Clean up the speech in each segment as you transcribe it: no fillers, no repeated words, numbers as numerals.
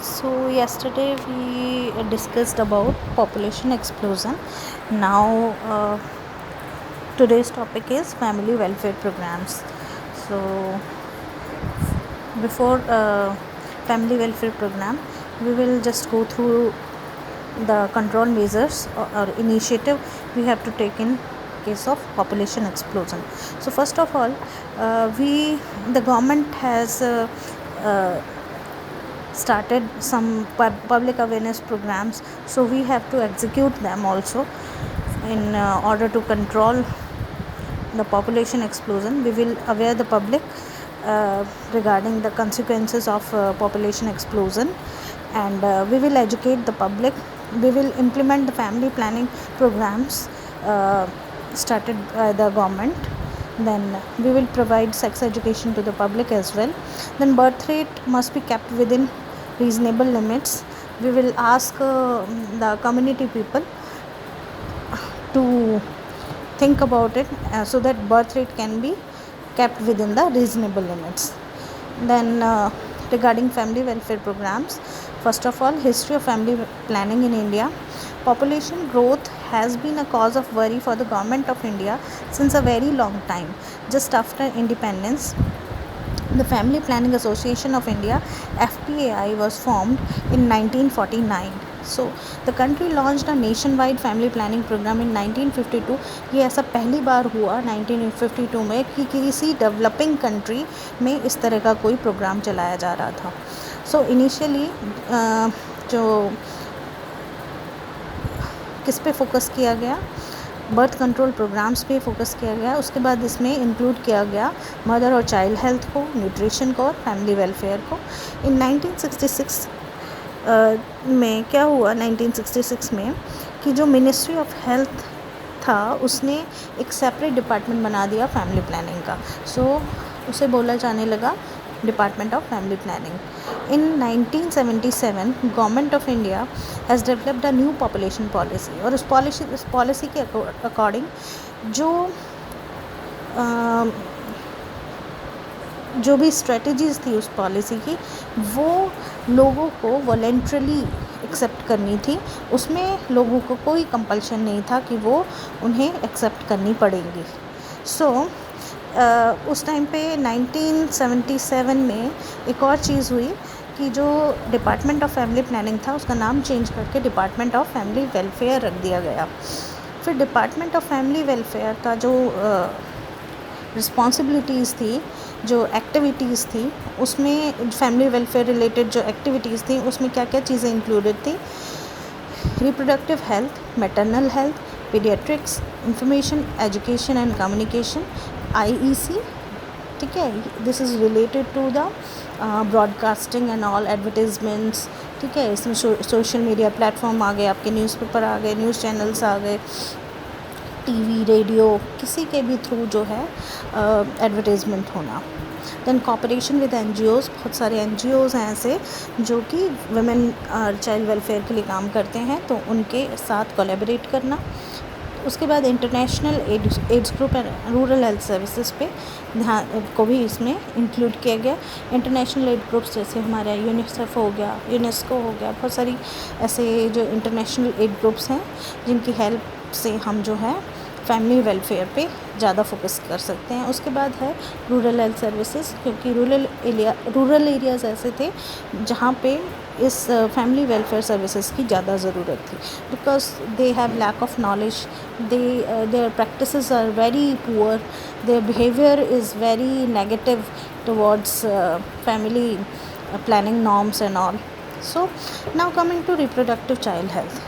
So yesterday we discussed about population explosion. Now today's topic is family welfare programs. So before family welfare program, we will just go through the control measures or initiative we have to take in case of population explosion. So first of all, the government has started some public awareness programs, so we have to execute them also in order to control the population explosion. We will aware the public regarding the consequences of population explosion, and we will educate the public. We will implement the family planning programs started by the government. Then we will provide sex education to the public as well. Then birth rate must be kept within reasonable limits. We will ask the community people to think about it so that birth rate can be kept within the reasonable limits. Then regarding family welfare programs, first of all, history of family planning in India. Population growth has been a cause of worry for the government of India since a very long time. Just after independence, the Family Planning Association of India (FPAI) was formed in 1949. So the country launched a nationwide family planning program in 1952. ये ऐसा पहली बार हुआ 1952 में कि किसी developing country में इस तरह का कोई प्रोग्राम चलाया जा रहा था. सो इनिशियली जो किस पे फोकस किया गया, बर्थ कंट्रोल प्रोग्राम्स पे फोकस किया गया. उसके बाद इसमें इंक्लूड किया गया मदर और चाइल्ड हेल्थ को, न्यूट्रिशन को और फैमिली वेलफेयर को. इन 1966 में क्या हुआ, 1966 में कि जो मिनिस्ट्री ऑफ हेल्थ था उसने एक सेपरेट डिपार्टमेंट बना दिया फैमिली प्लानिंग का. सो उसे बोला जाने लगा department of family planning. In 1977, government of India has developed a new population policy. और उस पॉलिसी के अकॉर्डिंग जो भी स्ट्रेटजीज़ थी उस पॉलिसी की, वो लोगों को वॉलेंट्रली एक्सेप्ट करनी थी. उसमें लोगों को कोई कंपल्शन नहीं था कि वो उन्हें एक्सेप्ट करनी पड़ेंगी. सो उस टाइम पे 1977 में एक और चीज़ हुई कि जो डिपार्टमेंट ऑफ फैमिली प्लानिंग था उसका नाम चेंज करके डिपार्टमेंट ऑफ फैमिली वेलफेयर रख दिया गया. फिर डिपार्टमेंट ऑफ फैमिली वेलफेयर का जो रिस्पॉन्सिबिलिटीज़ थी, जो एक्टिविटीज़ थी, उसमें फैमिली वेलफेयर रिलेटेड जो एक्टिविटीज़ थी उसमें क्या क्या चीज़ें इंक्लूडेड थी. Reproductive health, maternal health, paediatrics, information, education and communication, IEC. ठीक है, this is related to the broadcasting and all advertisements. ठीक है, इसमें सोशल मीडिया प्लेटफॉर्म आ गए, आपके न्यूज़पेपर आ गए, न्यूज़ चैनल्स आ गए, टीवी, रेडियो, किसी के भी थ्रू जो है एडवर्टीज़मेंट होना. Then cooperation with NGOs. बहुत सारे NGOs हैं ऐसे जो कि वुमेन और चाइल्ड वेलफेयर के लिए काम करते हैं, तो उनके साथ कोलैबोरेट करना. उसके बाद international AIDS group and rural health services पे ध्यान को भी इसमें इंक्लूड किया गया. इंटरनेशनल एड ग्रुप्स जैसे हमारा यूनिसेफ हो गया, यूनेस्को हो गया, बहुत सारी ऐसे जो इंटरनेशनल एड ग्रुप्स हैं जिनकी हेल्प से हम जो है फैमिली वेलफेयर पे ज़्यादा फोकस कर सकते हैं. उसके बाद है रूरल हेल्थ सर्विसेज, क्योंकि रूरल एरियाज़ ऐसे थे जहाँ पे इस फैमिली वेलफेयर सर्विसेज की ज़्यादा ज़रूरत थी, because they have lack of knowledge, their practices are very poor, their behaviour is very negative towards family planning norms and all. So now coming to reproductive child health.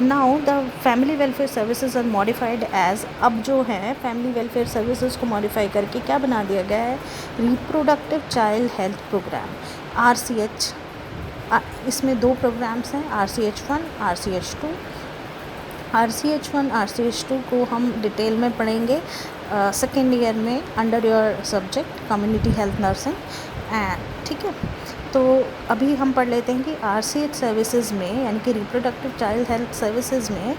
Now the family welfare services are modified as, अब जो है family welfare services को modify करके क्या बना दिया गया है, reproductive child health programme, RCH. इसमें दो प्रोग्राम्स हैं, RCH1, RCH2. RCH1, RCH2 को हम डिटेल में पढ़ेंगे सेकेंड ईयर में under your subject community health nursing. ठीक है, तो अभी हम पढ़ लेते हैं कि RCH सर्विसेज में, यानी कि रिप्रोडक्टिव चाइल्ड हेल्थ सर्विसेज में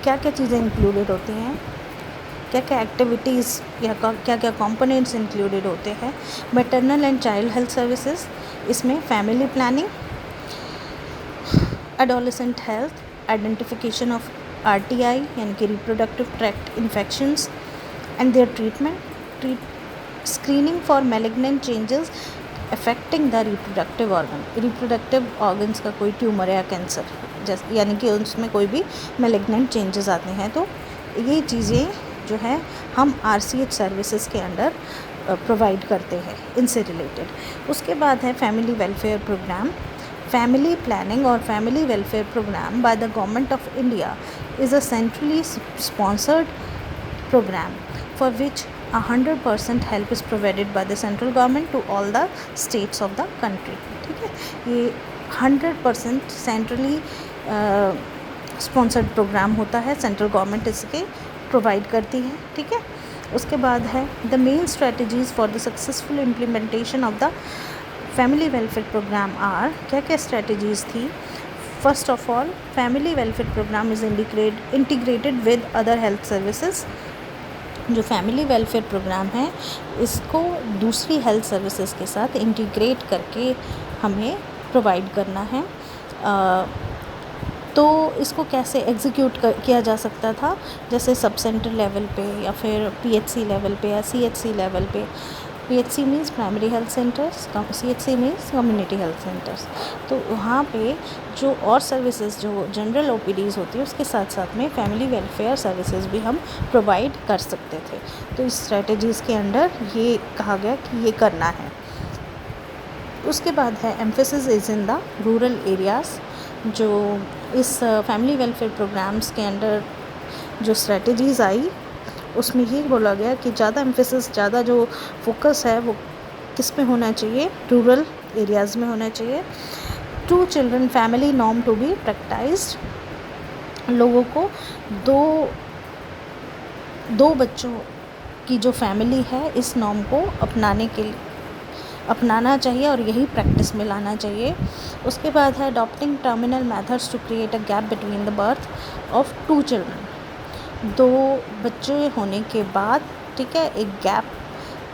क्या क्या चीज़ें इंक्लूडेड होती हैं, क्या क्या एक्टिविटीज़ या क्या क्या कंपोनेंट्स इंक्लूडेड होते हैं. Maternal and child health services, इसमें family planning, adolescent health, identification of RTI यानी कि reproductive tract infections and their treatment, screening for malignant changes affecting the reproductive organ, reproductive organs का कोई ट्यूमर या cancer जैसे यानी कि उसमें कोई भी मैलिग्नेंट चेंजेस आते हैं, तो ये चीज़ें जो है हम RCH सर्विसेज के अंडर प्रोवाइड करते हैं इनसे रिलेटेड। उसके बाद है family welfare programme. Family planning और family welfare programme by the government of India is a centrally sponsored program for which 100% help is provided by the central government to all the states of the country। ठीक है, ये 100% centrally sponsored programme होता है, central government इसके provide करती है। ठीक है, उसके बाद है the main strategies for the successful implementation of the family welfare programme are, क्या क्या स्ट्रेटजीज़ थी। First of all, family welfare programme is integrated with other health services. जो फैमिली वेलफेयर प्रोग्राम है इसको दूसरी हेल्थ सर्विसेज के साथ integrate करके हमें प्रोवाइड करना है। तो इसको कैसे एग्जीक्यूट किया जा सकता था, जैसे सब सेंटर लेवल पे या फिर PHC लेवल पे या CHC लेवल पे। PHC means primary health centres, CHC means community health centres. तो वहाँ पे जो और सर्विसेज जो जनरल OPDs होती है उसके साथ साथ में फैमिली वेलफेयर सर्विसेज भी हम प्रोवाइड कर सकते थे। तो इस स्ट्रेटजीज़ के अंडर ये कहा गया कि ये करना है। उसके बाद है emphasis is in the rural areas. जो इस फैमिली वेलफेयर प्रोग्राम्स के अंडर जो स्ट्रेटजीज़ आई उसमें ये बोला गया कि ज़्यादा एम्फेसिस, ज़्यादा जो फोकस है वो किस पे होना चाहिए, रूरल एरियाज़ में होना चाहिए। 2 children family norm to be practised. लोगों को दो बच्चों की जो फैमिली है इस नॉर्म को अपनाना चाहिए और यही प्रैक्टिस में लाना चाहिए। उसके बाद है adopting terminal methods to create a gap between the birth of 2 children. 2 बच्चे होने के बाद, ठीक है, एक गैप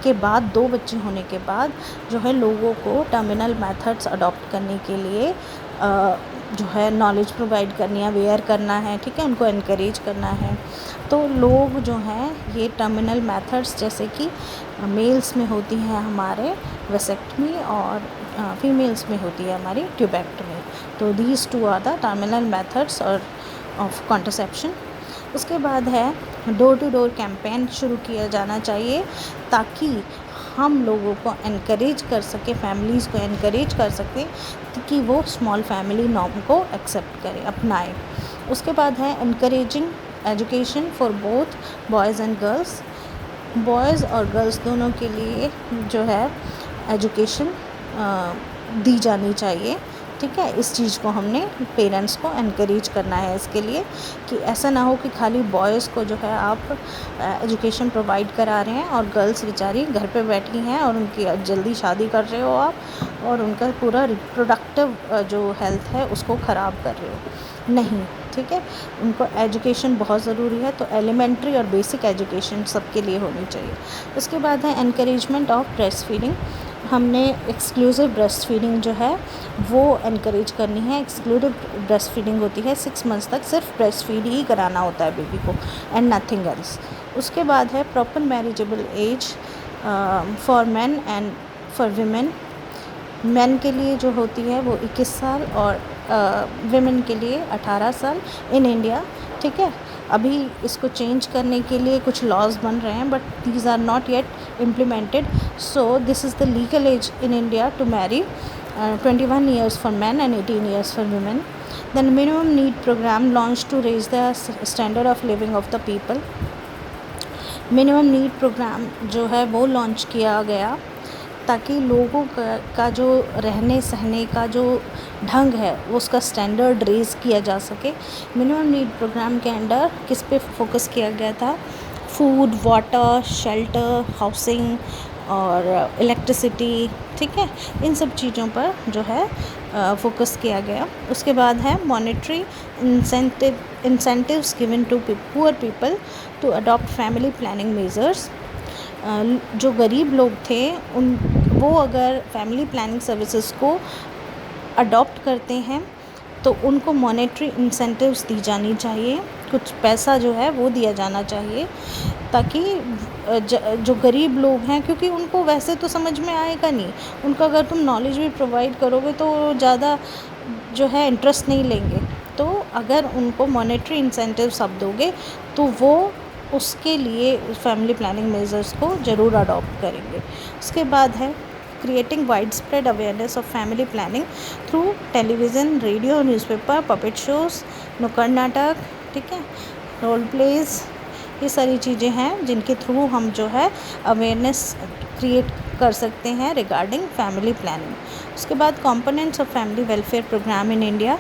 के बाद 2 बच्चे होने के बाद जो है लोगों को टर्मिनल मेथड्स अडॉप्ट करने के लिए जो है नॉलेज प्रोवाइड करनी है, अवेयर करना है। ठीक है, उनको इनकरेज करना है। तो लोग जो हैं ये टर्मिनल मेथड्स जैसे कि मेल्स में होती हैं हमारे वेसेक्टमी और फीमेल्स में होती है हमारी ट्यूबेक्टमी। तो these 2 are the terminal methods और ऑफ कॉन्ट्रासेप्शन। उसके बाद है डोर टू डोर कैंपेन शुरू किया जाना चाहिए ताकि हम लोगों को एनकरेज कर सके, फैमिलीज़ को एनकरेज कर सके कि वो स्मॉल फैमिली नॉर्म को एक्सेप्ट करें, अपनाएं। उसके बाद है encouraging education for both boys and girls. Boys और गर्ल्स दोनों के लिए जो है एजुकेशन दी जानी चाहिए। ठीक है, इस चीज़ को हमने पेरेंट्स को एनकरेज करना है इसके लिए कि ऐसा ना हो कि खाली बॉयज़ को जो है आप एजुकेशन प्रोवाइड करा रहे हैं और गर्ल्स बेचारी घर पे बैठी हैं और उनकी जल्दी शादी कर रहे हो आप और उनका पूरा रिप्रोडक्टिव जो हेल्थ है उसको ख़राब कर रहे हो। नहीं, ठीक है, उनको एजुकेशन बहुत ज़रूरी है। तो एलिमेंट्री और बेसिक एजुकेशन सबके लिए होनी चाहिए। उसके बाद है एनकरेजमेंट ऑफ ब्रेस्ट फीडिंग। हमने एक्सक्लूसिव ब्रेस्ट फीडिंग जो है वो एनकरेज करनी है। एक्सक्लूसिव ब्रेस्ट फीडिंग होती है 6 मंथ्स तक सिर्फ ब्रेस्ट फीड ही कराना होता है बेबी को एंड नथिंग एल्स। उसके बाद है proper marriageable age for main and for women. Main के लिए जो होती है वो 21 साल और विमेन के लिए 18 साल इन इंडिया। ठीक है, अभी इसको चेंज करने के लिए कुछ लॉज बन रहे हैं but these are not yet implemented. So this is the legal age in India to marry 21 years for men and 18 years for women. Then minimum need program launched to raise the standard of living of the people. Minimum need programme जो है वो launch किया गया ताकि लोगों का जो रहने सहने का जो ढंग है वो उसका स्टैंडर्ड रेज़ किया जा सके। मिनिमम नीड प्रोग्राम के अंडर किस पे फोकस किया गया था? फूड, वाटर, शेल्टर, हाउसिंग और इलेक्ट्रिसिटी। ठीक है, इन सब चीज़ों पर जो है फोकस किया गया। उसके बाद है monetary incentives given to poor people to adopt family planning measures. जो गरीब लोग थे वो अगर फैमिली प्लानिंग सर्विसेज को अडॉप्ट करते हैं तो उनको मॉनेटरी इंसेंटिव्स दी जानी चाहिए, कुछ पैसा जो है वो दिया जाना चाहिए, ताकि जो गरीब लोग हैं, क्योंकि उनको वैसे तो समझ में आएगा नहीं, उनको अगर तुम नॉलेज भी प्रोवाइड करोगे तो ज़्यादा जो है इंटरेस्ट नहीं लेंगे। तो अगर उनको मॉनेटरी इंसेंटिव्स आप दोगे तो वो उसके लिए फैमिली प्लानिंग मेजर्स को ज़रूर अडॉप्ट करेंगे। उसके बाद है creating wide spread awareness of family planning through television, radio, newspaper, puppet shows, नुक्कड़ नाटक, ठीक है, रोल प्लेज़, ये सारी चीज़ें हैं जिनके थ्रू हम जो है अवेयरनेस क्रिएट कर सकते हैं रिगार्डिंग फैमिली प्लानिंग। उसके बाद components of family welfare programme in India.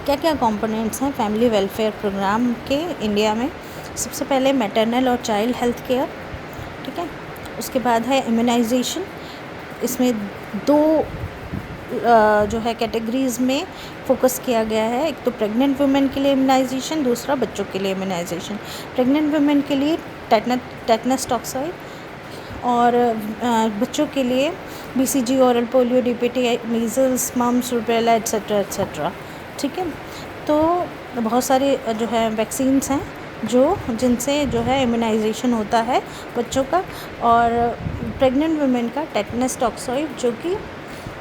क्या क्या कंपोनेंट्स हैं फैमिली वेलफेयर प्रोग्राम के इंडिया में? सबसे पहले मैटरनल और चाइल्ड हेल्थ केयर, ठीक है। उसके बाद है इम्यूनाइजेशन, इसमें दो जो है कैटेगरीज़ में फोकस किया गया है। एक तो प्रेग्नेंट वुमेन के लिए इम्यूनाइजेशन, दूसरा बच्चों के लिए इम्यूनाइजेशन। प्रेग्नेंट वुमेन के लिए टेटनस टॉक्साइड और बच्चों के लिए BCG, oral polio, DPT, measles, mumps, rubella etcetera etcetera, ठीक है। तो बहुत सारे जो है वैक्सीन्स हैं जिनसे जो है इम्यूनाइजेशन होता है बच्चों का। और प्रेग्नेंट वुमेन का टेटनस टॉक्साइड, जो कि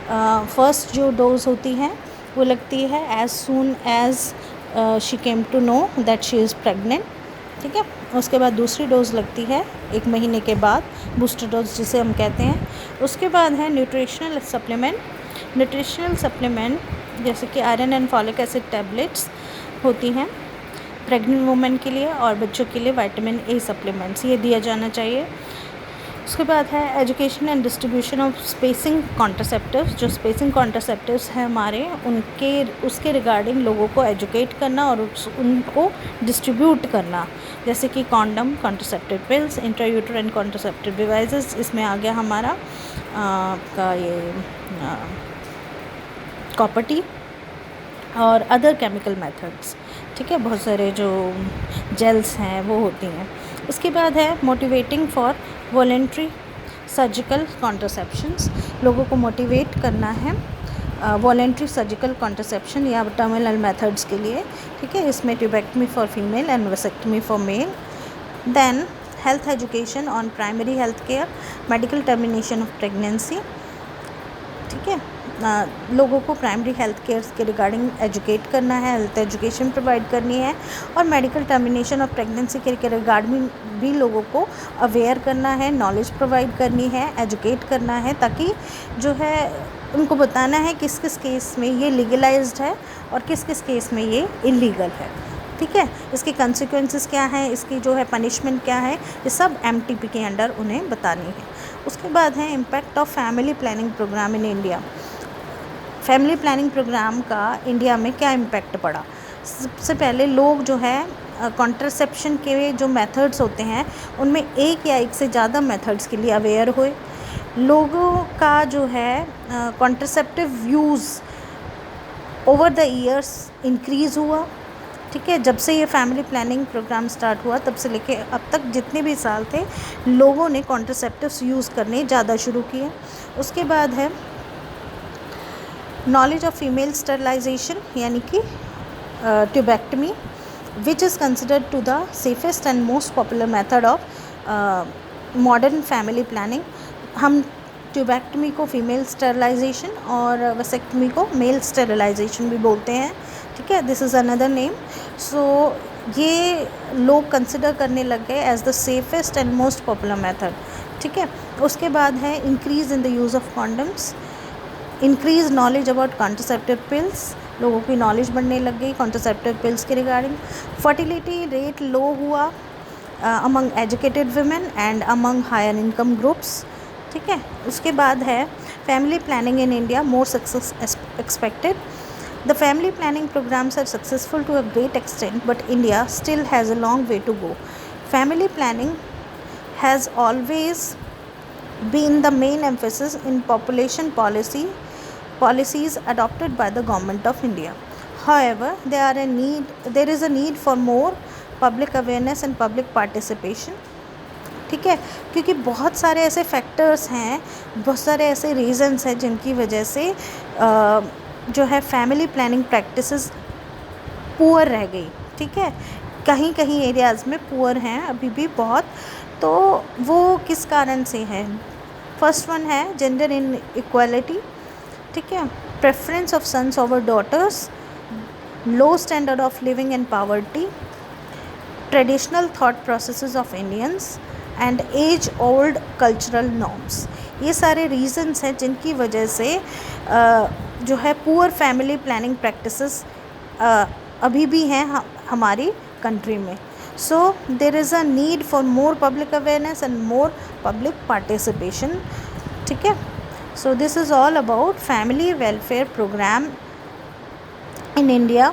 फर्स्ट जो डोज होती है वो लगती है as soon as she came to know that she is pregnant, ठीक है। उसके बाद दूसरी डोज़ लगती है 1 महीने के बाद, बूस्टर डोज जिसे हम कहते हैं। उसके बाद है न्यूट्रिशनल सप्लीमेंट जैसे कि iron and folic acid tablets होती हैं प्रेग्नेंट वुमेन के लिए, और बच्चों के लिए विटामिन A सप्लीमेंट्स, ये दिया जाना चाहिए। उसके बाद है education and distribution of spacing contraceptives. जो स्पेसिंग कॉन्ट्रासेप्टिव्स हैं हमारे, उसके रिगार्डिंग लोगों को एजुकेट करना और उनको डिस्ट्रीब्यूट करना, जैसे कि condom, contraceptive pills, intrauterine contraceptive devices, इसमें आ गया हमारा का ये कॉपर टी और अदर केमिकल मेथड्स, ठीक है। बहुत सारे जो जेल्स हैं वो होती हैं। उसके बाद है motivating for voluntary surgical contraceptions, लोगों को मोटिवेट करना है वॉलेंट्री सर्जिकल कॉन्ट्रासेप्शन या टर्मिनल मेथड्स के लिए, ठीक है। इसमें tubectomy for female and vasectomy for male. Then health education on primary health care, medical termination of pregnancy, ठीक है। लोगों को प्राइमरी हेल्थ केयर के रिगार्डिंग एजुकेट करना है, हेल्थ एजुकेशन प्रोवाइड करनी है, और मेडिकल टर्मिनेशन ऑफ प्रेगनेंसी के रिगार्डिंग भी लोगों को अवेयर करना है, नॉलेज प्रोवाइड करनी है, एजुकेट करना है, ताकि जो है उनको बताना है किस किस केस में ये लीगलाइज्ड है और किस किस केस में ये इलीगल है, ठीक है। इसके कंसिक्वेंसेस क्या हैं, इसकी जो है पनिशमेंट क्या है, ये सब MTP के अंडर उन्हें बतानी है। उसके बाद है impact of family planning programme in India. Family planning programme का इंडिया में क्या इम्पैक्ट पड़ा? सबसे पहले लोग जो है कॉन्ट्रासेप्शन के जो मेथड्स होते हैं उनमें एक या एक से ज़्यादा मेथड्स के लिए अवेयर हुए। लोगों का जो है contraceptive use over the years increase हुआ, ठीक है। जब से ये फैमिली प्लानिंग प्रोग्राम स्टार्ट हुआ तब से लेके अब तक जितने भी साल थे, लोगों ने कॉन्ट्रासेप्टिव्स यूज़ करने ज़्यादा शुरू किए। उसके बाद है नॉलेज ऑफ फीमेल स्टरलाइजेशन यानी कि tubectomy, which is considered to the safest and most popular method of modern family planning. हम ट्यूबेक्टमी को फीमेल स्टरलाइजेशन और वेसेक्टमी को मेल स्टरलाइजेशन भी बोलते हैं, ठीक है। This is another name. So ये लोग कंसिडर करने लग गए as the safest and most popular method, ठीक है। उसके बाद है increase in the use of condoms, increase knowledge about contraceptive pills, लोगों की नॉलेज बढ़ने लग गई कॉन्ट्रासेप्टिव पिल्स के रिगार्डिंग। फर्टिलिटी रेट लो हुआ among educated women and among higher income groups, ठीक है। उसके बाद है family planning in India more success expected. The family planning programmes are successful to a great extent but India still has a long way to go. Family planning has always been the main emphasis in population policies adopted by the government of India. However, there is a need for more public awareness and public participation, ठीक है। क्योंकि बहुत सारे ऐसे factors हैं, बहुत सारे ऐसे रीज़न्स हैं जिनकी वजह से जो है फैमिली प्लानिंग प्रैक्टिसेस पुअर रह गई, ठीक है, कहीं कहीं एरियाज़ में पुअर हैं अभी भी बहुत। तो वो किस कारण से है? फर्स्ट वन है जेंडर इन इक्वालिटी, ठीक है, preference of sons over daughters, low standard of living and poverty, traditional thought processes of Indians and age old cultural norms. ये सारे रीजंस हैं जिनकी वजह से जो है पुअर फैमिली प्लानिंग प्रैक्टिसेस अभी भी हैं हमारी कंट्री में। So there is a need for more public awareness and more public participation, ठीक है। So this is all about family welfare programme in India.